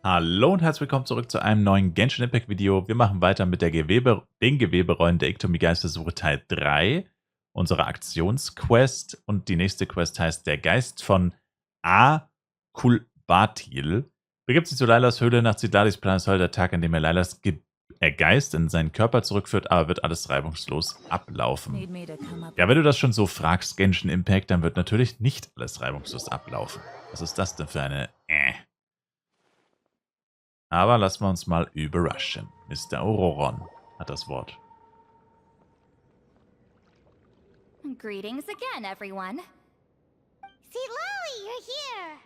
Hallo und herzlich willkommen zurück zu einem neuen Genshin Impact Video. Wir machen weiter mit den Geweberollen der Iktomi-Geistersuche Teil 3, unserer Aktionsquest. Und die nächste Quest heißt Der Geist von Kulbatil. Begibt sich zu Lailas Höhle. Nach Zidlalis Plan ist heute der Tag, an dem er Lailas Geist in seinen Körper zurückführt, aber wird alles reibungslos ablaufen. Ja, wenn du das schon so fragst, Genshin Impact, dann wird natürlich nicht alles reibungslos ablaufen. Was ist das denn für eine Aber lassen wir uns mal überraschen. Mr. Auroron hat das Wort. Greetings again, everyone. Lily, you're here!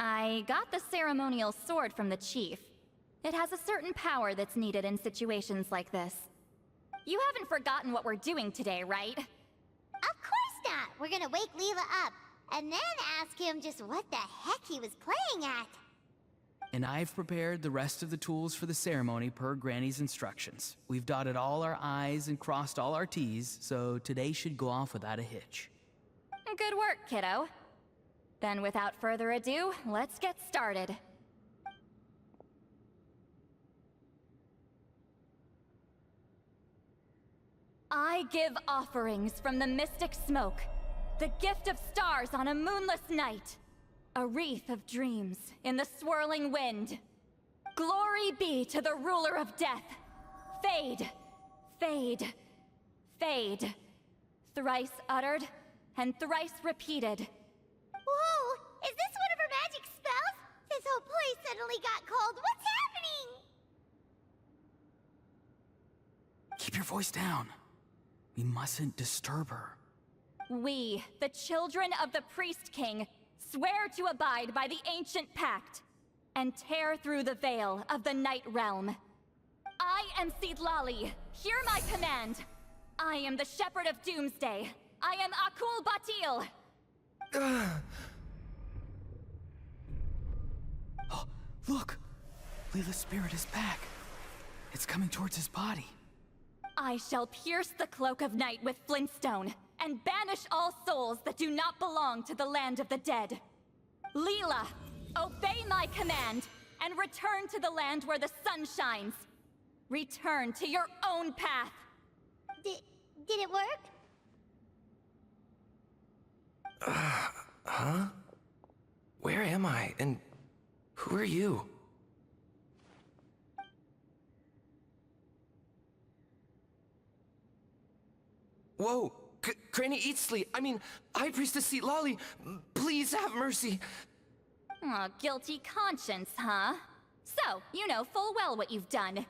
I got the ceremonial sword from the chief. It has a certain power that's needed in situations like this. You haven't forgotten what we're doing today, right? Of course not! We're gonna wake Leela up, and then ask him just what the heck he was playing at. And I've prepared the rest of the tools for the ceremony per Granny's instructions. We've dotted all our I's and crossed all our T's, so today should go off without a hitch. Good work, kiddo. Then without further ado, let's get started. I give offerings from the mystic smoke, the gift of stars on a moonless night. A wreath of dreams in the swirling wind. Glory be to the ruler of death. Fade, fade, fade. Thrice uttered and thrice repeated. Whoa! Is this one of her magic spells? This whole place suddenly got cold. What's happening? Keep your voice down. We mustn't disturb her. We, the children of the Priest King, swear to abide by the ancient pact, and tear through the veil of the Night Realm. I am Cidlali. Hear my command. I am the Shepherd of Doomsday. I am Akul Batil. Oh, look! Leela's spirit is back. It's coming towards his body. I shall pierce the cloak of night with flintstone, and banish all souls that do not belong to the land of the dead. Leela, obey my command, and return to the land where the sun shines. Return to your own path. Did it work? Huh? Where am I? And who are you? Whoa! Granny Eatsley, High Priestess Cidlali, please have mercy. Aw, guilty conscience, huh? So, you know full well what you've done.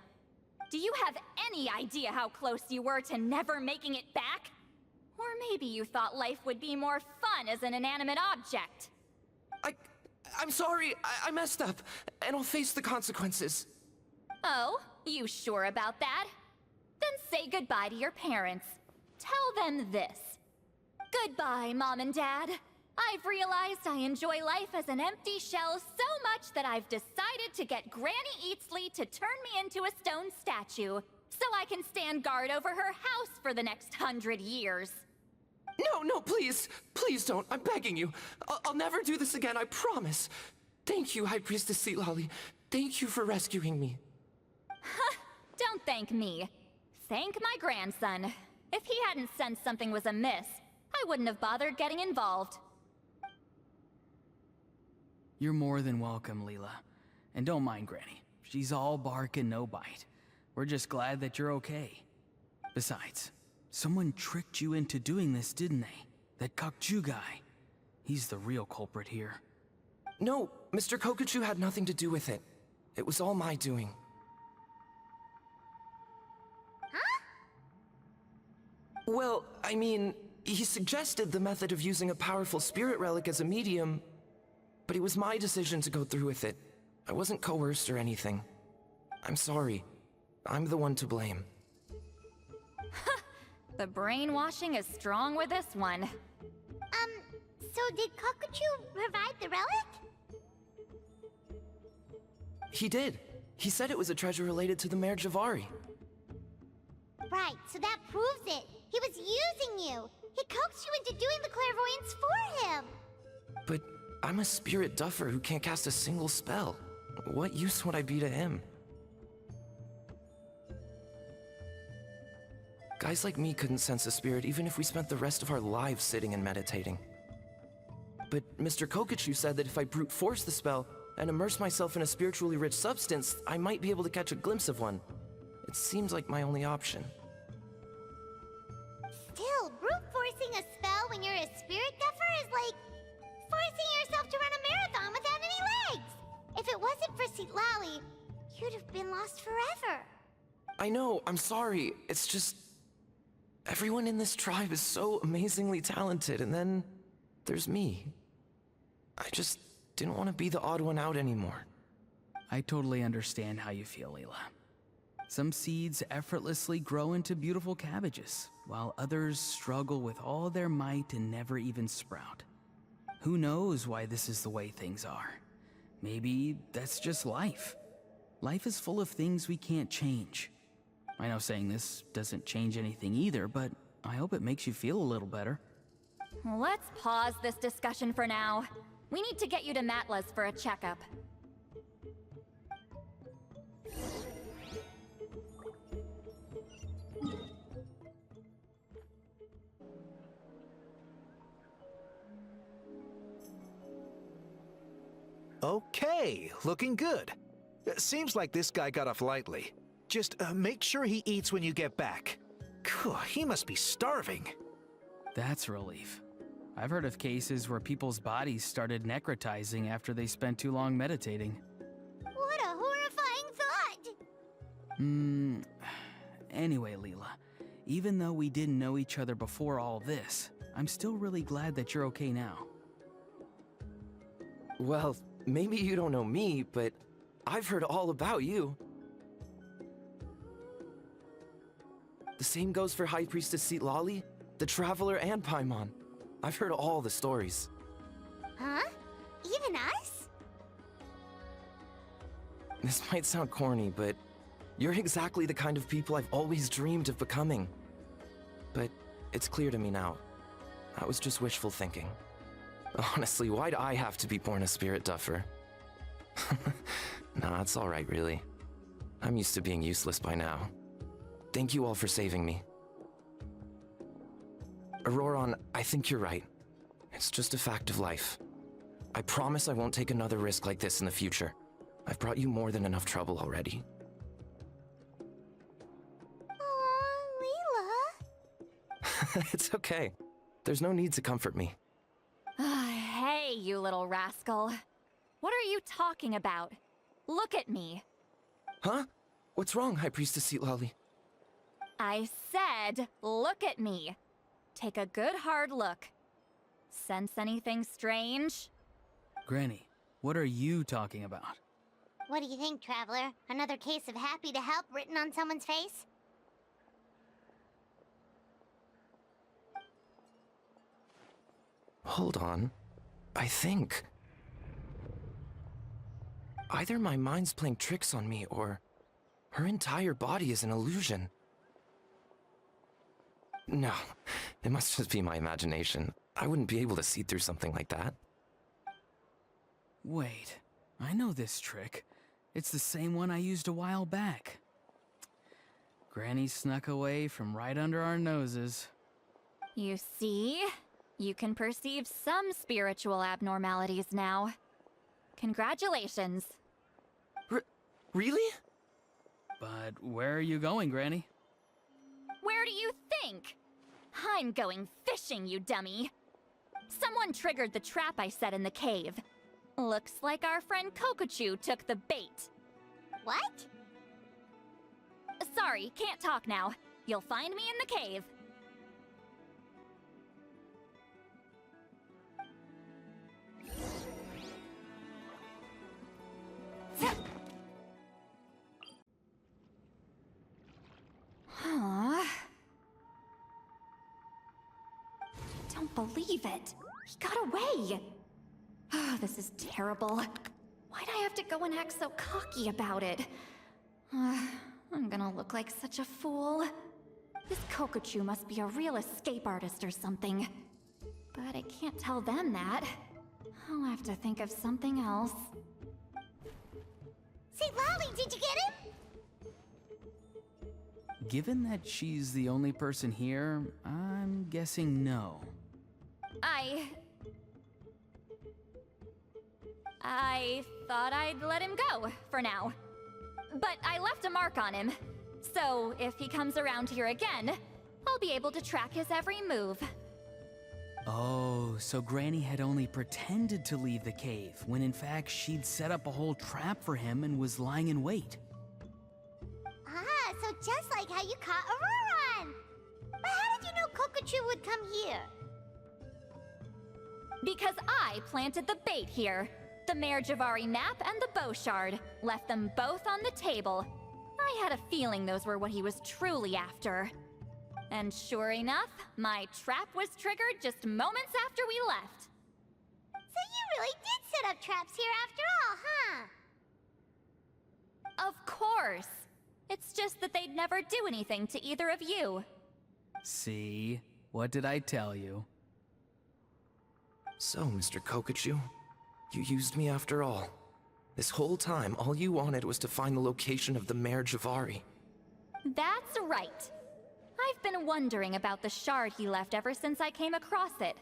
Do you have any idea how close you were to never making it back? Or maybe you thought life would be more fun as an inanimate object. I'm sorry, I messed up, and I'll face the consequences. Oh, you sure about that? Then say goodbye to your parents. Tell them this. Goodbye, Mom and Dad. I've realized I enjoy life as an empty shell so much that I've decided to get Granny Eatsley to turn me into a stone statue, so I can stand guard over her house for the next 100 years. No, please. Please don't. I'm begging you. I'll never do this again, I promise. Thank you, High Priestess Cidlali. Thank you for rescuing me. Don't thank me. Thank my grandson. If he hadn't sensed something was amiss, I wouldn't have bothered getting involved. You're more than welcome, Leela. And don't mind Granny. She's all bark and no bite. We're just glad that you're okay. Besides, someone tricked you into doing this, didn't they? That Kokju guy. He's the real culprit here. No, Mr. Kokuchu had nothing to do with it. It was all my doing. Well, he suggested the method of using a powerful spirit relic as a medium, but it was my decision to go through with it. I wasn't coerced or anything. I'm sorry. I'm the one to blame. The brainwashing is strong with this one. So did Kokuchu provide the relic? He did. He said it was a treasure related to the Mare Javari. Right, so that proves it. He was using you. He coaxed you into doing the clairvoyance for him. But I'm a spirit duffer who can't cast a single spell. what use would I be to him? Guys like me couldn't sense a spirit even if we spent the rest of our lives sitting and meditating. But Mr. Kokachu said that if I brute force the spell and immerse myself in a spiritually rich substance, I might be able to catch a glimpse of one. It seems like my only option. Still, brute forcing a spell when you're a spirit duffer is like forcing yourself to run a marathon without any legs. If it wasn't for Citlali, you'd have been lost forever. I know, I'm sorry. It's just... everyone in this tribe is so amazingly talented, and then there's me. I just didn't want to be the odd one out anymore. I totally understand how you feel, Leela. Some seeds effortlessly grow into beautiful cabbages, while others struggle with all their might and never even sprout. Who knows why this is the way things are? Maybe that's just life. Life is full of things we can't change. I know saying this doesn't change anything either, but I hope it makes you feel a little better. Let's pause this discussion for now. We need to get you to Matla's for a checkup. Okay, looking good. Seems like this guy got off lightly. Just make sure he eats when you get back. He must be starving. That's a relief. I've heard of cases where people's bodies started necrotizing after they spent too long meditating. What a horrifying thought! Anyway, Leela, even though we didn't know each other before all this, I'm still really glad that you're okay now. Well, maybe you don't know me, but I've heard all about you. The same goes for High Priestess Citlali, the Traveler, and Paimon. I've heard all the stories. Huh? Even us? This might sound corny, but you're exactly the kind of people I've always dreamed of becoming. But it's clear to me now. That was just wishful thinking. Honestly, why'd I have to be born a spirit duffer? Nah, it's alright, really. I'm used to being useless by now. Thank you all for saving me. Auroron, I think you're right. It's just a fact of life. I promise I won't take another risk like this in the future. I've brought you more than enough trouble already. Aw, Leela. It's okay. There's no need to comfort me. Hey, you little rascal. What are you talking about? Look at me. Huh? What's wrong, High Priestess Citlali? I said, look at me. Take a good hard look. Sense anything strange? Granny, what are you talking about? What do you think, Traveler? Another case of happy to help written on someone's face? Hold on. I think... either my mind's playing tricks on me, or her entire body is an illusion. No, it must just be my imagination. I wouldn't be able to see through something like that. Wait, I know this trick. It's the same one I used a while back. Granny snuck away from right under our noses. You see? You can perceive some spiritual abnormalities now. Congratulations. Really? But where are you going, Granny? Where do you think? I'm going fishing, you dummy. Someone triggered the trap I set in the cave. Looks like our friend Kokachu took the bait. What? Sorry, can't talk now. You'll find me in the cave. Huh? Don't believe it. He got away. Oh, this is terrible. Why'd I have to go and act so cocky about it? I'm gonna look like such a fool. This Kokachu must be a real escape artist or something. But I can't tell them that. I'll have to think of something else. given that she's the only person here, I'm guessing no. I thought I'd let him go, for now. But I left a mark on him, so if he comes around here again, I'll be able to track his every move. Oh, so Granny had only pretended to leave the cave, when in fact she'd set up a whole trap for him and was lying in wait. Ah, so just like how you caught Auroron! But how did you know Kokochu would come here? Because I planted the bait here. The Mare Javari map and the bow shard. Left them both on the table. I had a feeling those were what he was truly after. And sure enough, my trap was triggered just moments after we left. So you really did set up traps here after all, huh? Of course. It's just that they'd never do anything to either of you. See? What did I tell you? So, Mr. Kokochu, you used me after all. This whole time, all you wanted was to find the location of the Mare Javari. That's right. I've been wondering about the shard he left ever since I came across it.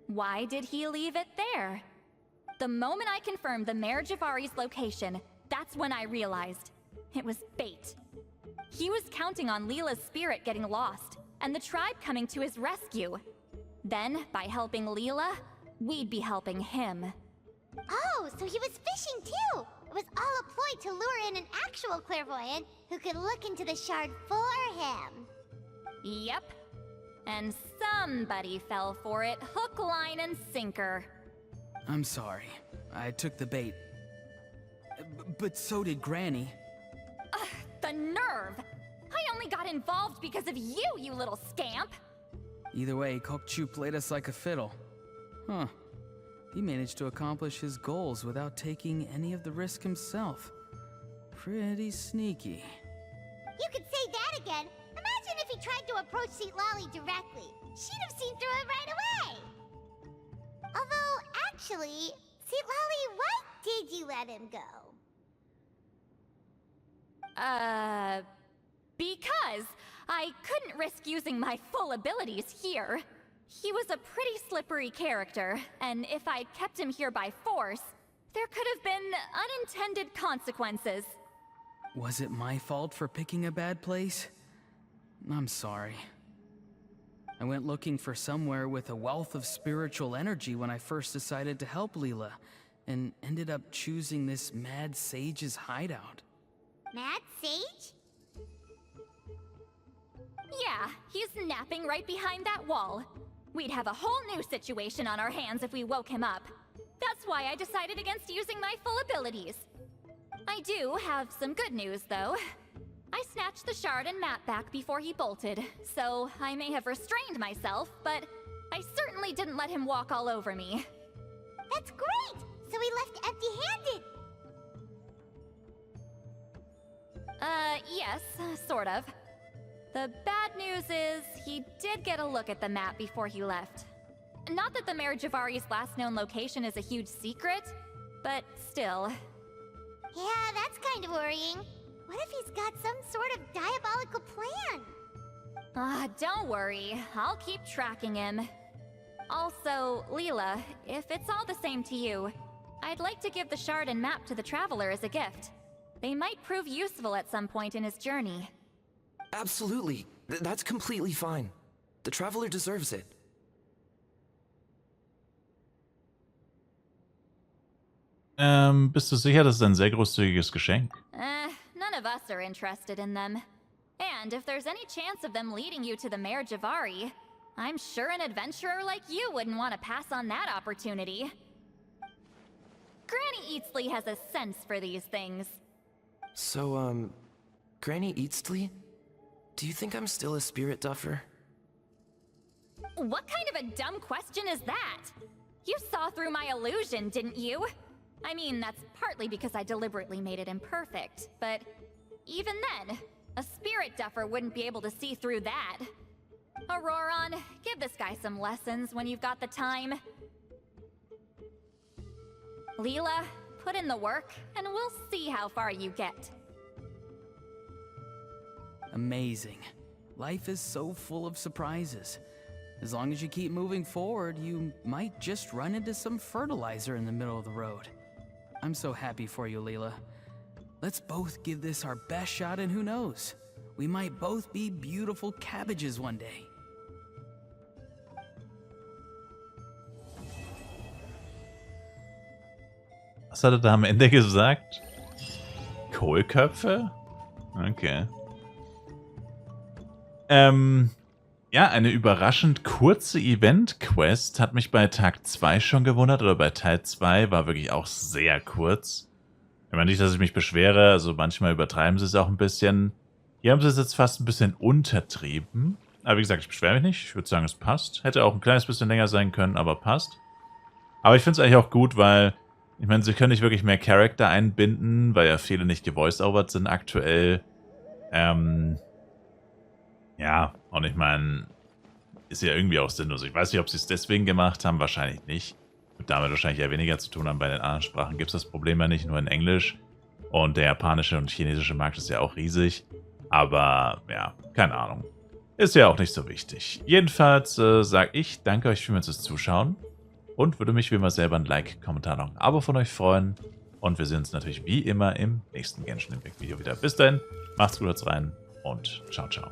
Why did he leave it there? The moment I confirmed the Mare Javari's location, that's when I realized it was bait. He was counting on Leela's spirit getting lost, and the tribe coming to his rescue. Then, by helping Leela, we'd be helping him. Oh, so he was fishing too! It was all a ploy to lure in an actual clairvoyant who could look into the shard for him. Yep. And somebody fell for it, hook, line, and sinker. I'm sorry. I took the bait. But so did Granny. Ugh, the nerve! I only got involved because of you, you little scamp! Either way, Kokchu played us like a fiddle. Huh. He managed to accomplish his goals without taking any of the risk himself. Pretty sneaky. You could say that again. Imagine if he tried to approach Seatlali directly. She'd have seen through it right away. Although, actually, Seatlali, why did you let him go? Because I couldn't risk using my full abilities here. He was a pretty slippery character, and if I'd kept him here by force, there could have been unintended consequences. Was it my fault for picking a bad place? I'm sorry. I went looking for somewhere with a wealth of spiritual energy when I first decided to help Leela, and ended up choosing this mad sage's hideout. Mad Sage? Yeah, he's napping right behind that wall. We'd have a whole new situation on our hands if we woke him up. That's why I decided against using my full abilities. I do have some good news, though. I snatched the shard and map back before he bolted, so I may have restrained myself, but I certainly didn't let him walk all over me. That's great! So he left empty-handed! Yes, sort of. The bad news is, he did get a look at the map before he left. Not that the Mare Javari's last known location is a huge secret, but still. Yeah, that's kind of worrying. What if he's got some sort of diabolical plan? Don't worry. I'll keep tracking him. Also, Leela, if it's all the same to you, I'd like to give the shard and map to the Traveler as a gift. They might prove useful at some point in his journey. Absolutely. That's completely fine. The Traveler deserves it. Bist du sicher, das ist ein sehr großzügiges Geschenk? None of us are interested in them. And if there's any chance of them leading you to the Mare Javari, I'm sure an adventurer like you wouldn't want to pass on that opportunity. Granny Eatsley has a sense for these things. So, Granny Eatsley? Do you think I'm still a spirit duffer? What kind of a dumb question is that? You saw through my illusion, didn't you? I mean, that's partly because I deliberately made it imperfect, but even then, a spirit duffer wouldn't be able to see through that. Auroron, give this guy some lessons when you've got the time. Leela, put in the work, and we'll see how far you get. Amazing. Life is so full of surprises. As long as you keep moving forward, you might just run into some fertilizer in the middle of the road. I'm so happy for you, Leela. Let's both give this our best shot, and who knows? We might both be beautiful cabbages one day. Was hat er da am Ende gesagt? Kohlköpfe? Okay. Ja, eine überraschend kurze Event-Quest hat mich bei Tag 2 schon gewundert, oder bei Teil 2 war wirklich auch sehr kurz. Ich meine nicht, dass ich mich beschwere, also manchmal übertreiben sie es auch ein bisschen. Hier haben sie es jetzt fast ein bisschen untertrieben. Aber wie gesagt, ich beschwere mich nicht. Ich würde sagen, es passt. Hätte auch ein kleines bisschen länger sein können, aber passt. Aber ich finde es eigentlich auch gut, weil, ich meine, sie können nicht wirklich mehr Charakter einbinden, weil ja viele nicht gevoice-overt sind aktuell. Ja, und ich meine, ist ja irgendwie auch sinnlos. Ich weiß nicht, ob sie es deswegen gemacht haben, wahrscheinlich nicht. Wird damit wahrscheinlich eher weniger zu tun haben. Bei den anderen Sprachen gibt es das Problem ja nicht, nur in Englisch. Und der japanische und chinesische Markt ist ja auch riesig. Aber, ja, keine Ahnung. Ist ja auch nicht so wichtig. Jedenfalls sage ich, danke euch vielmals fürs Zuschauen. Und würde mich wie immer selber ein Like, Kommentar noch ein Abo von euch freuen. Und wir sehen uns natürlich wie immer im nächsten Genshin Impact Video wieder. Bis dahin, macht's gut, haut's rein und ciao, ciao.